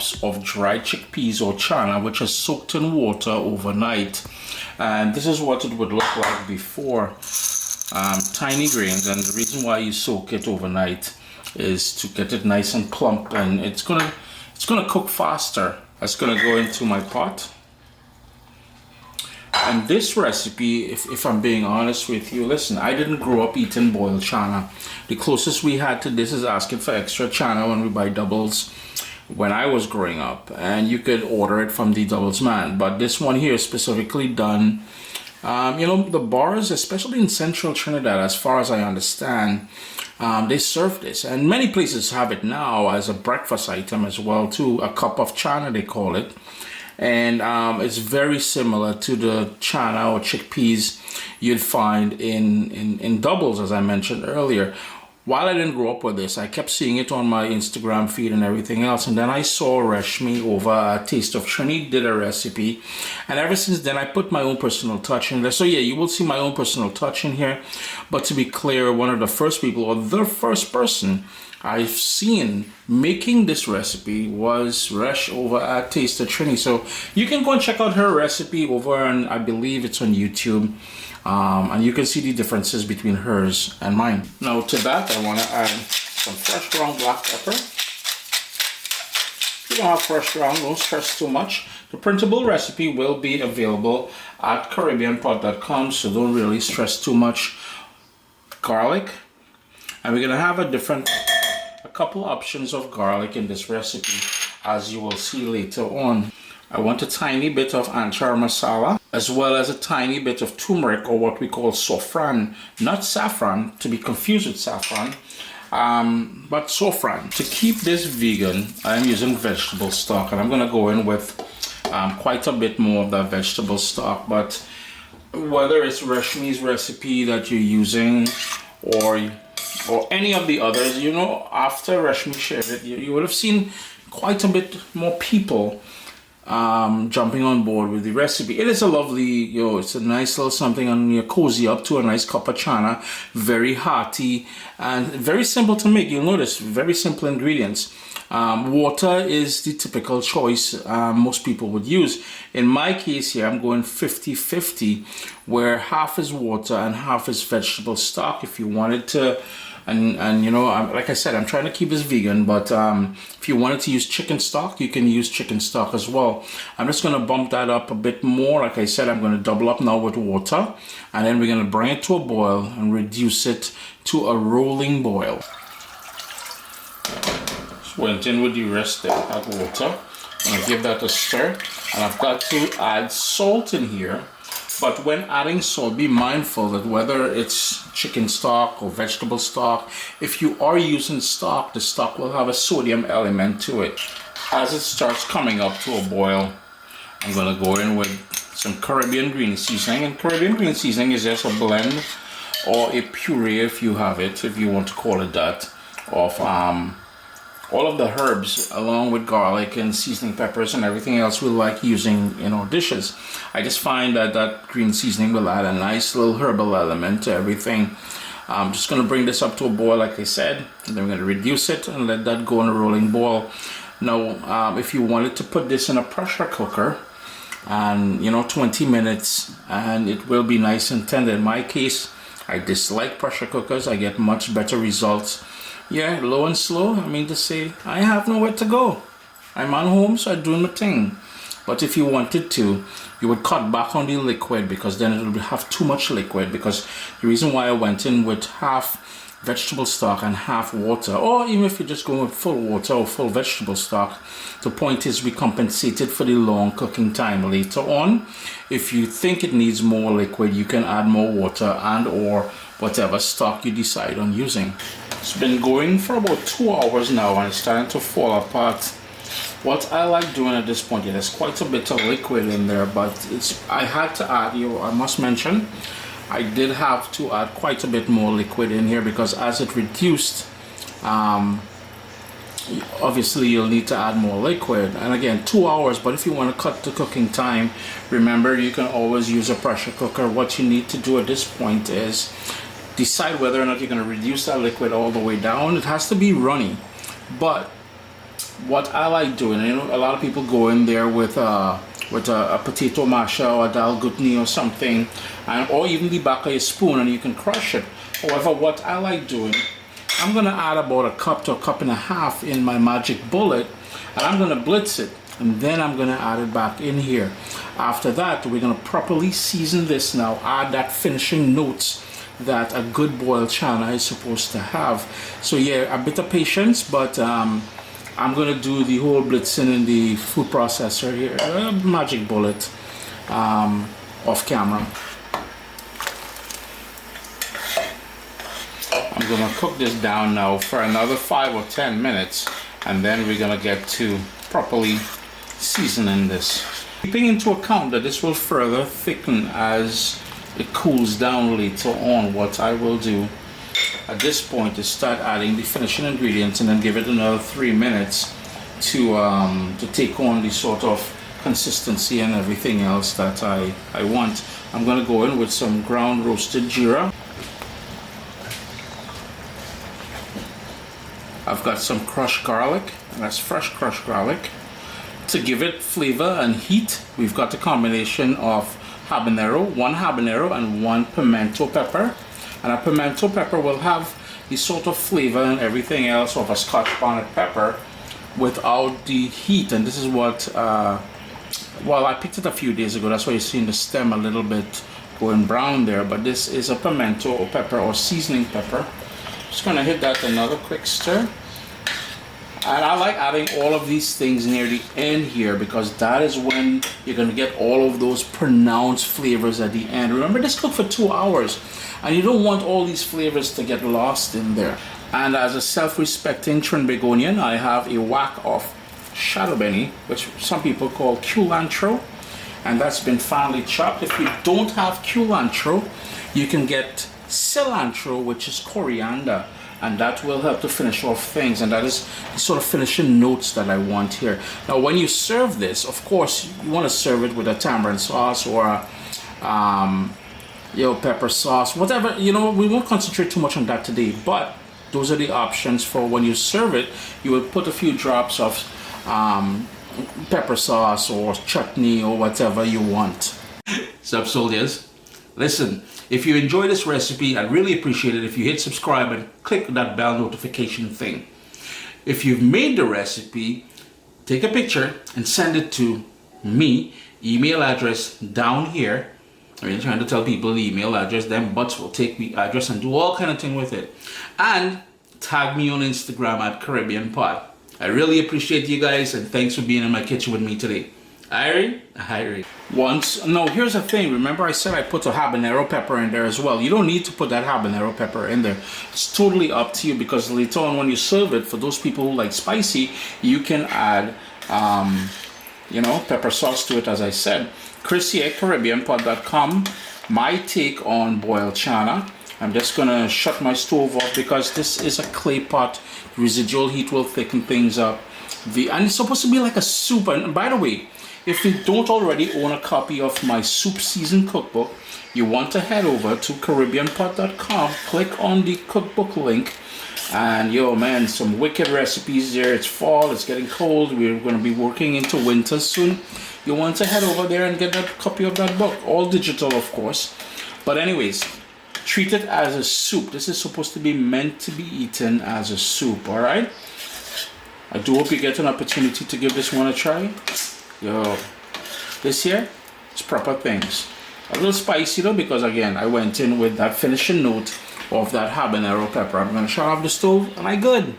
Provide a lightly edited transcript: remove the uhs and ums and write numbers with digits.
cups of dried chickpeas or chana, which is soaked in water overnight. And this is what it would look like before. Tiny grains, and the reason why you soak it overnight is to get it nice and plump, and it's gonna cook faster. That's gonna go into my pot. And this recipe, if I'm being honest with you, listen, I didn't grow up eating boiled chana. The closest we had to this is asking for extra chana when we buy doubles when I was growing up, and you could order it from the doubles man. But this one here is specifically done, you know, the bars, especially in central Trinidad, as far as I understand, they serve this, and many places have it now as a breakfast item as well too. A cup of chana, they call it. And it's very similar to the chana or chickpeas you'd find in doubles, as I mentioned earlier. While I didn't grow up with this, I kept seeing it on my Instagram feed and everything else. And then I saw Reshmi over at Taste of Trini did a recipe. And ever since then, I put my own personal touch in there. So yeah, you will see my own personal touch in here. But to be clear, one of the first people, or the first person I've seen making this recipe was Resh over at Taste of Trini. So you can go and check out her recipe over, and I believe it's on YouTube. And you can see the differences between hers and mine. Now to that, I want to add some fresh ground black pepper. If you don't have fresh ground, don't stress too much. The printable recipe will be available at caribbeanpot.com, so don't really stress too much. Garlic, and we're gonna have a couple options of garlic in this recipe, as you will see later on. I want a tiny bit of anchar masala, as well as a tiny bit of turmeric, or what we call saffron, not saffron, to be confused with saffron, but saffron. To keep this vegan, I'm using vegetable stock, and I'm gonna go in with quite a bit more of that vegetable stock. But whether it's Reshmi's recipe that you're using, or any of the others, you know, after Reshmi shared it, you would have seen quite a bit more people jumping on board with the recipe. It is a lovely, you know, it's a nice little something, and you cozy up to a nice cup of chana. Very hearty and very simple to make. You'll notice very simple ingredients. Water is the typical choice most people would use. In my case here, I'm going 50-50, where half is water and half is vegetable stock. If you wanted to, and you know, like I said, I'm trying to keep this vegan, but if you wanted to use chicken stock, you can use chicken stock as well. I'm just going to bump that up a bit more. Like I said, I'm going to double up now with water, and then we're going to bring it to a boil and reduce it to a rolling boil. Just went in with the rest of that water. I'm going to give that a stir, and I've got to add salt in here. But when adding salt, be mindful that whether it's chicken stock or vegetable stock, if you are using stock, the stock will have a sodium element to it. As it starts coming up to a boil, I'm going to go in with some Caribbean green seasoning. And Caribbean green seasoning is just a blend or a puree, if you have it, if you want to call it that, of all of the herbs, along with garlic and seasoning peppers and everything else we like using in our dishes. I just find that that green seasoning will add a nice little herbal element to everything. I'm just going to bring this up to a boil, like I said, and then we're going to reduce it and let that go in a rolling boil. Now, if you wanted to put this in a pressure cooker, and you know, 20 minutes, and it will be nice and tender. In my case, I dislike pressure cookers. I get much better results. Yeah, low and slow, I mean to say, I have nowhere to go. I'm on home, so I'm doing my thing. But if you wanted to, you would cut back on the liquid, because then it will have too much liquid. Because the reason why I went in with half vegetable stock and half water, or even if you're just going with full water or full vegetable stock, the point is we compensated for the long cooking time later on. If you think it needs more liquid, you can add more water and or whatever stock you decide on using. It's been going for about 2 hours now, and it's starting to fall apart. What I like doing at this point, there's quite a bit of liquid in there, but I had to add, I must mention, I did have to add quite a bit more liquid in here, because as it reduced, obviously you'll need to add more liquid. And again, 2 hours, but if you want to cut the cooking time, remember you can always use a pressure cooker. What you need to do at this point is decide whether or not you're going to reduce that liquid all the way down. It has to be runny, but what I like doing, you know, a lot of people go in there with a potato masher or a dal gutni or something, and or even the back of a spoon, and you can crush it. However, what I like doing, I'm gonna add about a cup to a cup and a half in my magic bullet, and I'm gonna blitz it, and then I'm gonna add it back in here. After that, we're gonna properly season this now, add that finishing notes that a good boiled chana is supposed to have. So yeah, a bit of patience, but I'm gonna do the whole blitzing in the food processor here, magic bullet, off camera. I'm gonna cook this down now for another 5 or 10 minutes, and then we're gonna get to properly seasoning this. Keeping into account that this will further thicken as it cools down later on, what I will do at this point is start adding the finishing ingredients and then give it another 3 minutes to take on the sort of consistency and everything else that I want. I'm gonna go in with some ground roasted jeera. I've got some crushed garlic, and that's fresh crushed garlic. To give it flavor and heat, we've got a combination of habanero, 1 habanero and 1 pimento pepper. And a pimento pepper will have the sort of flavor and everything else of a Scotch bonnet pepper without the heat. And this is what, well, I picked it a few days ago, that's why you're seeing the stem a little bit going brown there. But this is a pimento pepper or seasoning pepper. Just gonna hit that another quick stir. And I like adding all of these things near the end here, because that is when you're gonna get all of those pronounced flavors at the end. Remember, this cooked for 2 hours, and you don't want all these flavors to get lost in there. And as a self-respecting Trinbagonian, I have a whack of shadow benny, which some people call culantro, and that's been finely chopped. If you don't have culantro, you can get cilantro, which is coriander, and that will help to finish off things, and that is the sort of finishing notes that I want here. Now when you serve this, of course you want to serve it with a tamarind sauce or a pepper sauce, whatever, you know. We won't concentrate too much on that today, but those are the options for when you serve it. You will put a few drops of pepper sauce or chutney or whatever you want. Sup soldiers, listen, if you enjoy this recipe, I'd really appreciate it if you hit subscribe and click that bell notification thing. If you've made the recipe, take a picture and send it to me. Email address down here. I'm really trying to tell people the email address, then Butts will take the address and do all kind of thing with it. And tag me on Instagram at Caribbean Pot. I really appreciate you guys, and thanks for being in my kitchen with me today. Irie. Now here's the thing, remember I said I put a habanero pepper in there as well. You don't need to put that habanero pepper in there. It's totally up to you, because later on when you serve it, for those people who like spicy, you can add pepper sauce to it, as I said. Chrissy at CaribbeanPot.com. My take on boiled chana. I'm just gonna shut my stove off because this is a clay pot. Residual heat will thicken things up. And it's supposed to be like a soup. And by the way, if you don't already own a copy of my soup season cookbook, you want to head over to CaribbeanPot.com, click on the cookbook link, and yo man, some wicked recipes there. It's fall, it's getting cold, we're going to be working into winter soon. You want to head over there and get that copy of that book, all digital of course. But anyways, treat it as a soup. This is supposed to be meant to be eaten as a soup, alright? I do hope you get an opportunity to give this one a try. Yo, this here is proper things. A little spicy though, because again, I went in with that finishing note of that habanero pepper. I'm gonna shut off the stove, and I good.